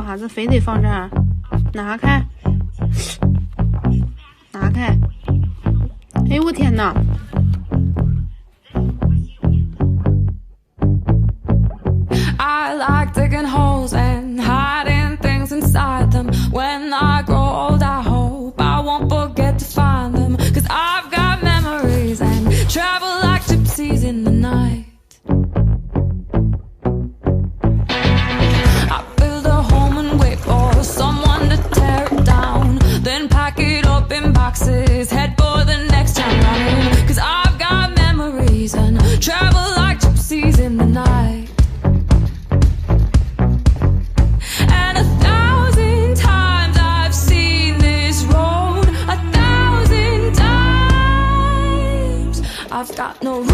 爪子非得放这儿，拿开，拿开！哎呦我天哪！I like digging holes and hiding things inside them. When I grow old, I hope I won't forget to find them. 'Cause I've got memories and travel like gypsies in the night. I build a home and wait for someone to tear it down. Then pack it up in boxes, head for the next town round. 'Cause I've got memories and travel like gypsies in the night. I've got no